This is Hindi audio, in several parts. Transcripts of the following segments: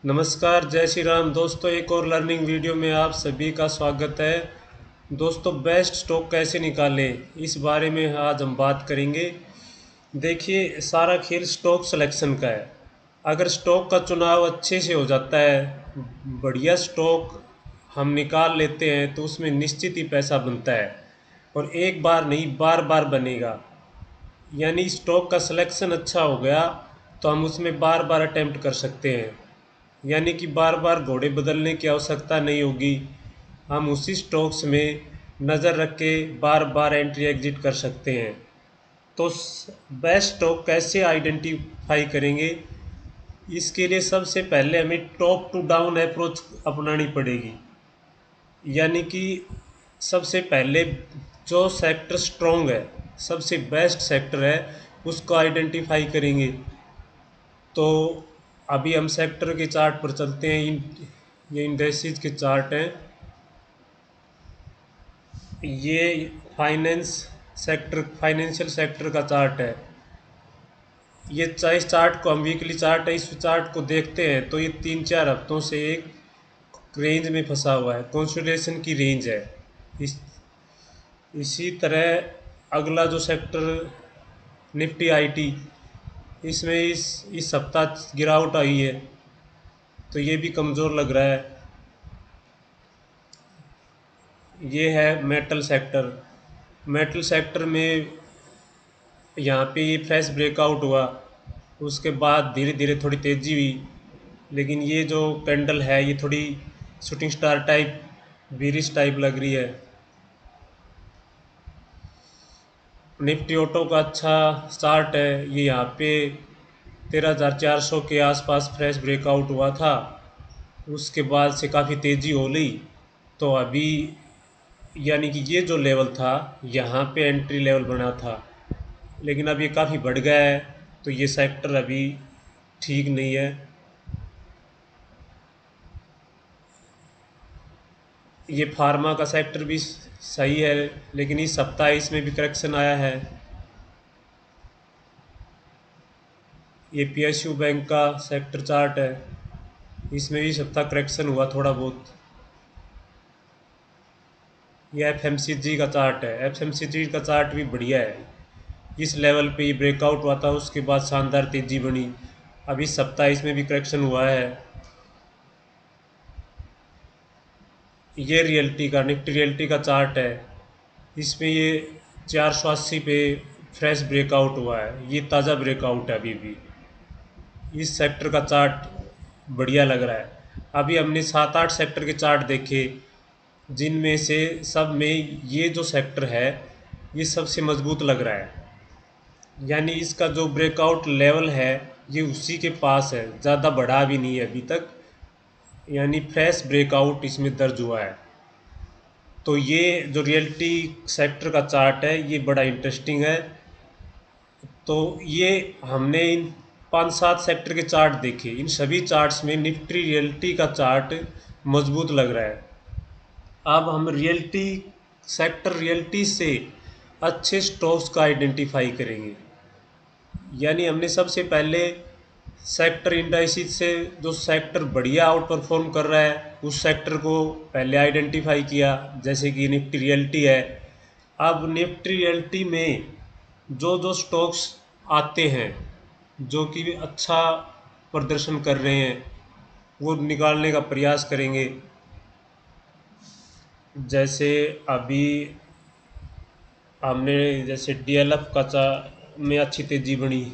नमस्कार, जय श्री राम दोस्तों। एक और लर्निंग वीडियो में आप सभी का स्वागत है। दोस्तों, बेस्ट स्टॉक कैसे निकालें, इस बारे में आज हम बात करेंगे। देखिए, सारा खेल स्टॉक सिलेक्शन का है। अगर स्टॉक का चुनाव अच्छे से हो जाता है, बढ़िया स्टॉक हम निकाल लेते हैं, तो उसमें निश्चित ही पैसा बनता है और एक बार नहीं, बार बार बनेगा। यानी स्टॉक का सिलेक्शन अच्छा हो गया तो हम उसमें बार बार अटेम्प्ट कर सकते हैं। यानी कि बार बार घोड़े बदलने की आवश्यकता नहीं होगी। हम उसी स्टॉक्स में नज़र रख के बार बार एंट्री एग्जिट कर सकते हैं। तो बेस्ट स्टॉक कैसे आइडेंटिफाई करेंगे, इसके लिए सबसे पहले हमें टॉप टू डाउन अप्रोच अपनानी पड़ेगी। यानी कि सबसे पहले जो सेक्टर स्ट्रॉन्ग है, सबसे बेस्ट सेक्टर है, उसको आइडेंटिफाई करेंगे। तो अभी हम सेक्टर के चार्ट पर चलते हैं। ये इंडेक्सेस के चार्ट हैं। ये फाइनेंशियल सेक्टर का चार्ट है। ये इस चार्ट को हम वीकली चार्ट है, इस चार्ट को देखते हैं तो ये 3-4 हफ्तों से एक रेंज में फंसा हुआ है, कंसोलिडेशन की रेंज है। इस इसी तरह अगला जो सेक्टर निफ्टी आईटी, इसमें इस सप्ताह गिरावट आई है, तो ये भी कमज़ोर लग रहा है। ये है मेटल सेक्टर। मेटल सेक्टर में यहाँ पे ये फ्रेश ब्रेकआउट हुआ, उसके बाद धीरे धीरे थोड़ी तेज़ी हुई, लेकिन ये जो कैंडल है ये थोड़ी shooting star type, bearish type लग रही है। निफ्टी ऑटो का अच्छा चार्ट है। ये यहाँ पे 13,400 के आसपास फ्रेश ब्रेकआउट हुआ था, उसके बाद से काफ़ी तेज़ी हो गई। तो अभी यानी कि ये जो लेवल था, यहाँ पे एंट्री लेवल बना था, लेकिन अब ये काफ़ी बढ़ गया है, तो ये सेक्टर अभी ठीक नहीं है। ये फार्मा का सेक्टर भी सही है, लेकिन इस सप्ताह इसमें भी करेक्शन आया है। ये पीएसयू बैंक का सेक्टर चार्ट है, इसमें भी सप्ताह करेक्शन हुआ थोड़ा बहुत। ये एफएमसीजी का चार्ट है। एफएमसीजी का चार्ट भी बढ़िया है। इस लेवल पे ये ब्रेकआउट हुआ था, उसके बाद शानदार तेज़ी बनी। अब इस सप्ताह इसमें भी करेक्शन हुआ है। ये रियल्टी का, निफ्टी रियल्टी का चार्ट है। इसमें ये 480 पे फ्रेश ब्रेकआउट हुआ है, ये ताज़ा ब्रेकआउट है अभी भी। इस सेक्टर का चार्ट बढ़िया लग रहा है। अभी हमने 7-8 सेक्टर के चार्ट देखे, जिनमें से सब में ये जो सेक्टर है ये सबसे मजबूत लग रहा है। यानी इसका जो ब्रेकआउट लेवल है ये उसी के पास है, ज़्यादा बढ़ा भी नहीं है अभी तक। यानी फ्रेश ब्रेकआउट इसमें दर्ज हुआ है। तो ये जो रियल्टी सेक्टर का चार्ट है ये बड़ा इंटरेस्टिंग है। तो ये हमने इन 5-7 सेक्टर के चार्ट देखे, इन सभी चार्ट्स में निफ्टी रियल्टी का चार्ट मजबूत लग रहा है। अब हम रियल्टी सेक्टर, रियल्टी से अच्छे स्टॉक्स का आइडेंटिफाई करेंगे। यानी हमने सबसे पहले सेक्टर इंडाइसिस से जो सेक्टर बढ़िया आउट परफॉर्म कर रहा है उस सेक्टर को पहले आइडेंटिफाई किया, जैसे कि निफ्टी रियल्टी है। अब निफ्टी रियल्टी में जो जो स्टॉक्स आते हैं जो कि अच्छा प्रदर्शन कर रहे हैं, वो निकालने का प्रयास करेंगे। जैसे अभी हमने जैसे डीएलएफ का में अच्छी तेज़ी बनी।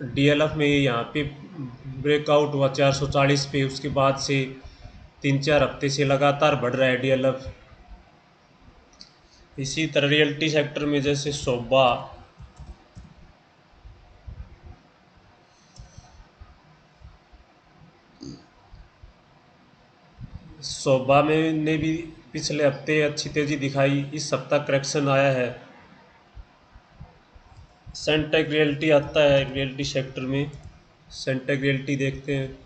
डीएलएफ में यहाँ पे ब्रेकआउट हुआ 440 पे, उसके बाद से 3-4 हफ्ते से लगातार बढ़ रहा है डीएलएफ। इसी तरह रियल्टी सेक्टर में जैसे सोबा में ने भी पिछले हफ्ते अच्छी तेज़ी दिखाई, इस सप्ताह करेक्शन आया है। सेंटेक रियल्टी आता है रियल्टी सेक्टर में, सेंटेक रियल्टी देखते हैं।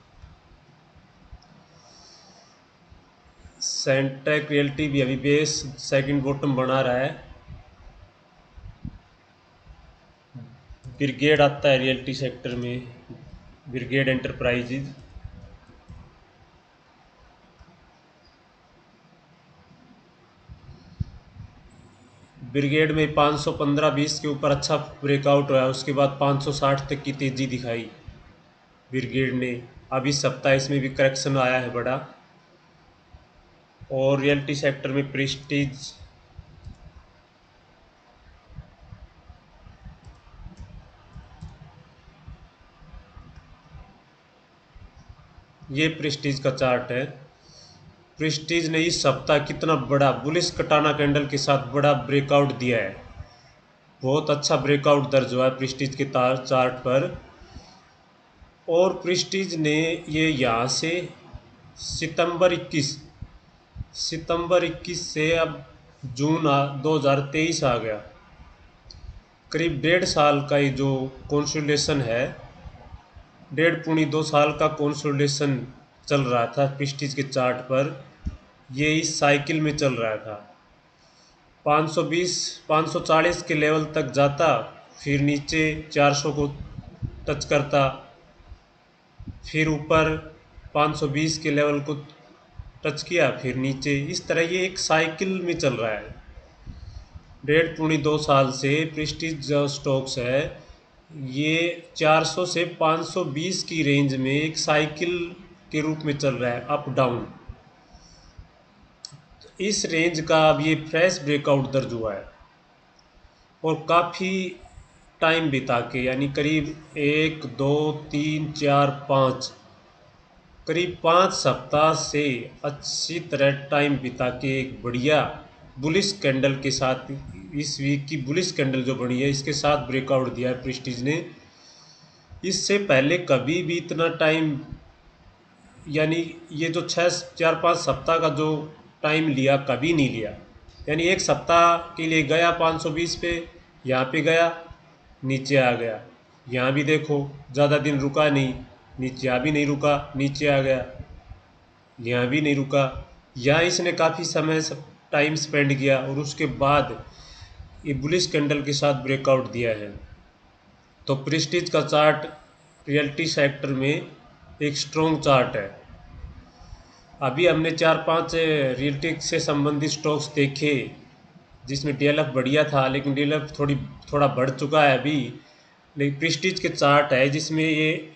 सेंटेक रियल्टी भी अभी बेस सेकंड बॉटम बना रहा है। ब्रिगेड आता है रियल्टी सेक्टर में, ब्रिगेड एंटरप्राइजेज। ब्रिगेड में 515-20 के ऊपर अच्छा ब्रेकआउट हुआ, उसके बाद 560 तक की तेज़ी दिखाई ब्रिगेड ने। अब इस सप्ताह इसमें भी करेक्शन आया है बड़ा। और रियल्टी सेक्टर में प्रेस्टीज, ये प्रेस्टीज का चार्ट है। प्रेस्टीज ने इस सप्ताह कितना बड़ा बुलिश कटाना कैंडल के साथ बड़ा ब्रेकआउट दिया है। बहुत अच्छा ब्रेकआउट दर्ज हुआ है प्रेस्टीज के चार्ट पर। और प्रेस्टीज ने ये यहाँ से सितंबर 21 से अब जून 2023 आ गया, करीब 1.5 साल का ये जो कंसोलिडेशन है, 1.5 पौनी 2 साल का कंसोलिडेशन चल रहा था प्रेस्टीज के चार्ट पर। ये इस साइकिल में चल रहा था। 520 540 के लेवल तक जाता, फिर नीचे 400 को टच करता, फिर ऊपर 520 के लेवल को टच किया, फिर नीचे। इस तरह ये एक साइकिल में चल रहा है 1.5 पौनी 2 साल से। प्रेस्टीज जो स्टॉक्स है ये 400 से 520 की रेंज में एक साइकिल के रूप में चल रहा है, अप डाउन। इस रेंज का अब ये फ्रेश ब्रेकआउट दर्ज हुआ है, और काफ़ी टाइम बिता के, यानी करीब 1 2 3 4 5, करीब 5 सप्ताह से अच्छी तरह टाइम बिता के एक बढ़िया बुलिश कैंडल के साथ, इस वीक की बुलिश कैंडल जो बनी है इसके साथ ब्रेकआउट दिया है प्रेस्टीज ने। इससे पहले कभी भी इतना टाइम, यानी ये जो 4-5 सप्ताह का जो टाइम लिया कभी नहीं लिया। यानी एक सप्ताह के लिए गया 520 पे, यहाँ पे गया, नीचे आ गया। यहाँ भी देखो ज़्यादा दिन रुका नहीं, नीचे यहाँ भी नहीं रुका, नीचे आ गया, यहाँ भी नहीं रुका। यहाँ इसने काफ़ी समय टाइम स्पेंड किया, और उसके बाद ये बुलिश कैंडल के साथ ब्रेकआउट दिया है। तो प्रेस्टीज का चार्ट रियल्टी सेक्टर में एक स्ट्रॉन्ग चार्ट है। अभी हमने 4-5 रियल्टी से संबंधित स्टॉक्स देखे जिसमें डीएलएफ बढ़िया था, लेकिन डीएलएफ थोड़ा बढ़ चुका है अभी। लेकिन प्रेस्टीज के चार्ट है जिसमें ये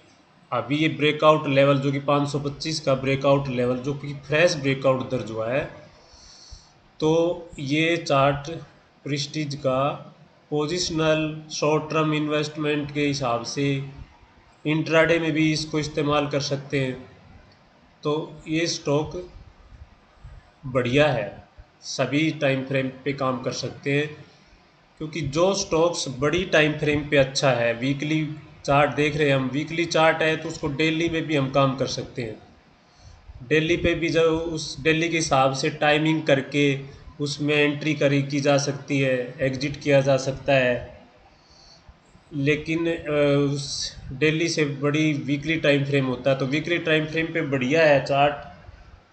अभी ये ब्रेकआउट लेवल जो कि 525 का ब्रेकआउट लेवल जो कि फ्रेश ब्रेकआउट दर्ज हुआ है। तो ये चार्ट प्रेस्टीज का पोजिशनल शॉर्ट टर्म इन्वेस्टमेंट के हिसाब से इंट्राडे में भी इसको इस्तेमाल कर सकते हैं। तो ये स्टॉक बढ़िया है, सभी टाइम फ्रेम पे काम कर सकते हैं, क्योंकि जो स्टॉक्स बड़ी टाइम फ्रेम पे अच्छा है, वीकली चार्ट देख रहे हैं हम, वीकली चार्ट है तो उसको डेली में भी हम काम कर सकते हैं। डेली पे भी जो उस डेली के हिसाब से टाइमिंग करके उसमें एंट्री करी की जा सकती है, एग्जिट किया जा सकता है। लेकिन उस डेली से बड़ी वीकली टाइम फ्रेम होता है, तो वीकली टाइम फ्रेम पे बढ़िया है चार्ट,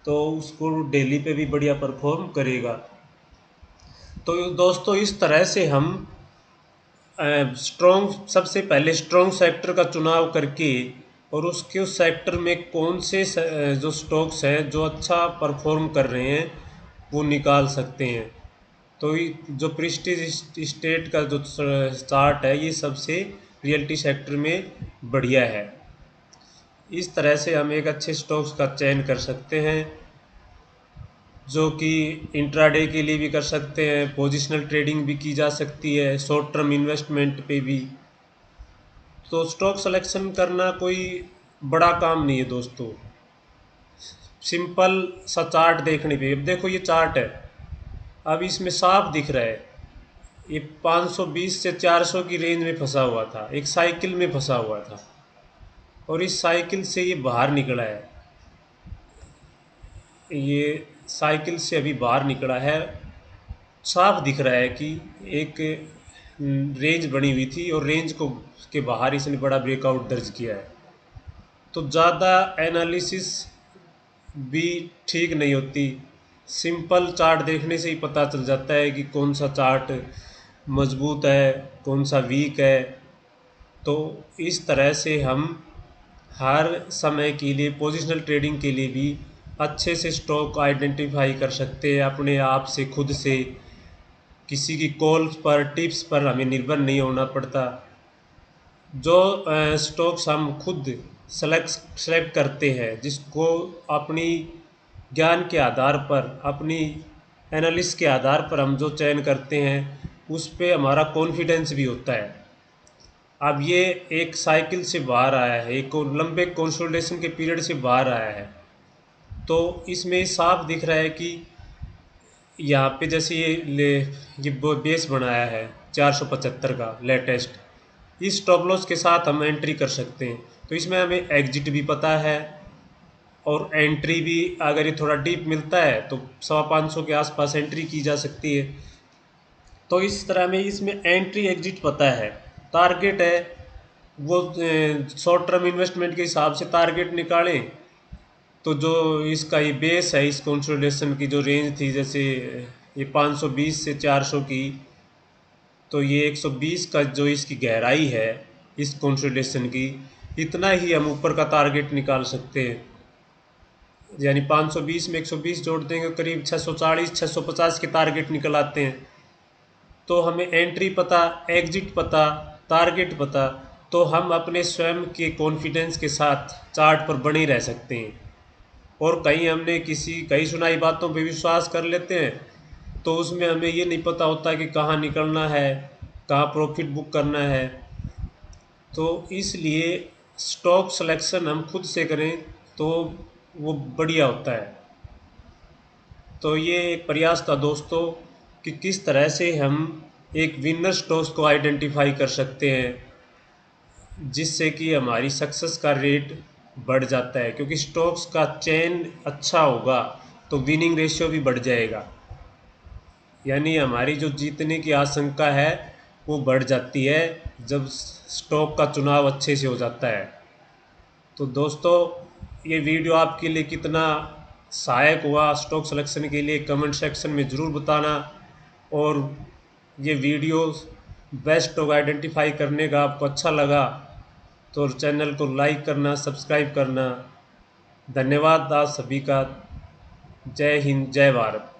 तो उसको डेली पे भी बढ़िया परफॉर्म करेगा। तो दोस्तों इस तरह से हम सबसे पहले स्ट्रॉन्ग सेक्टर का चुनाव करके, और उसके उस सेक्टर में कौन से जो स्टॉक्स हैं जो अच्छा परफॉर्म कर रहे हैं वो निकाल सकते हैं। तो जो प्रेस्टीज स्टेट का जो चार्ट है ये सबसे रियल्टी सेक्टर में बढ़िया है। इस तरह से हम एक अच्छे स्टॉक्स का चयन कर सकते हैं, जो कि इंट्राडे के लिए भी कर सकते हैं, पोजिशनल ट्रेडिंग भी की जा सकती है, शॉर्ट टर्म इन्वेस्टमेंट पे भी। तो स्टॉक सिलेक्शन करना कोई बड़ा काम नहीं है दोस्तों, सिंपल सा चार्ट देखने पे। अब देखो ये चार्ट है, अब इसमें साफ दिख रहा है ये 520 से 400 की रेंज में फंसा हुआ था, एक साइकिल में फंसा हुआ था, और इस साइकिल से ये बाहर निकला है। ये साइकिल से अभी बाहर निकला है, साफ दिख रहा है कि एक रेंज बनी हुई थी और रेंज को के बाहर इसने बड़ा ब्रेकआउट दर्ज किया है। तो ज़्यादा एनालिसिस भी ठीक नहीं होती, सिंपल चार्ट देखने से ही पता चल जाता है कि कौन सा चार्ट मजबूत है, कौन सा वीक है। तो इस तरह से हम हर समय के लिए पोजिशनल ट्रेडिंग के लिए भी अच्छे से स्टॉक आइडेंटिफाई कर सकते हैं अपने आप से, खुद से। किसी की कॉल पर, टिप्स पर हमें निर्भर नहीं होना पड़ता। जो स्टॉक्स हम खुद सेलेक्ट करते हैं, जिसको अपनी ज्ञान के आधार पर, अपनी एनालिसिस के आधार पर हम जो चयन करते हैं, उस पे हमारा कॉन्फिडेंस भी होता है। अब ये एक साइकिल से बाहर आया है, एक लंबे कंसोलिडेशन के पीरियड से बाहर आया है। तो इसमें साफ दिख रहा है कि यहाँ पे जैसे ये बेस बनाया है 475 का लेटेस्ट, इस स्टॉप लॉस के साथ हम एंट्री कर सकते हैं। तो इसमें हमें एग्जिट भी पता है और एंट्री भी, अगर ये थोड़ा डीप मिलता है तो 550 के आसपास एंट्री की जा सकती है। तो इस तरह में इसमें एंट्री एग्जिट पता है, टारगेट है वो शॉर्ट टर्म इन्वेस्टमेंट के हिसाब से टारगेट निकालें। तो जो इसका ये बेस है, इस कंसोलिडेशन की जो रेंज थी, जैसे ये 520 से 400 की, तो ये 120 का जो इसकी गहराई है इस कंसोलिडेशन की, इतना ही हम ऊपर का टारगेट निकाल सकते हैं। यानी 520 में 120 जोड़ देंगे, करीब 640 650 के टारगेट निकल आते हैं। तो हमें एंट्री पता, एग्जिट पता, टारगेट पता, तो हम अपने स्वयं के कॉन्फिडेंस के साथ चार्ट पर बने रह सकते हैं। और कहीं हमने कई सुनाई बातों पे विश्वास कर लेते हैं, तो उसमें हमें ये नहीं पता होता कि कहाँ निकलना है, कहाँ प्रॉफिट बुक करना है। तो इसलिए स्टॉक सिलेक्शन हम खुद से करें तो वो बढ़िया होता है। तो ये एक प्रयास था दोस्तों कि किस तरह से हम एक विनर स्टॉक्स को आइडेंटिफाई कर सकते हैं, जिससे कि हमारी सक्सेस का रेट बढ़ जाता है। क्योंकि स्टॉक्स का चयन अच्छा होगा तो विनिंग रेशियो भी बढ़ जाएगा, यानी हमारी जो जीतने की आशंका है वो बढ़ जाती है जब स्टॉक का चुनाव अच्छे से हो जाता है। तो दोस्तों, ये वीडियो आपके लिए कितना सहायक हुआ स्टॉक सिलेक्शन के लिए, कमेंट सेक्शन में ज़रूर बताना। और ये वीडियो बेस्ट स्टॉक आइडेंटिफाई करने का आपको अच्छा लगा तो चैनल को लाइक करना, सब्सक्राइब करना। धन्यवाद आप सभी का। जय हिंद, जय भारत।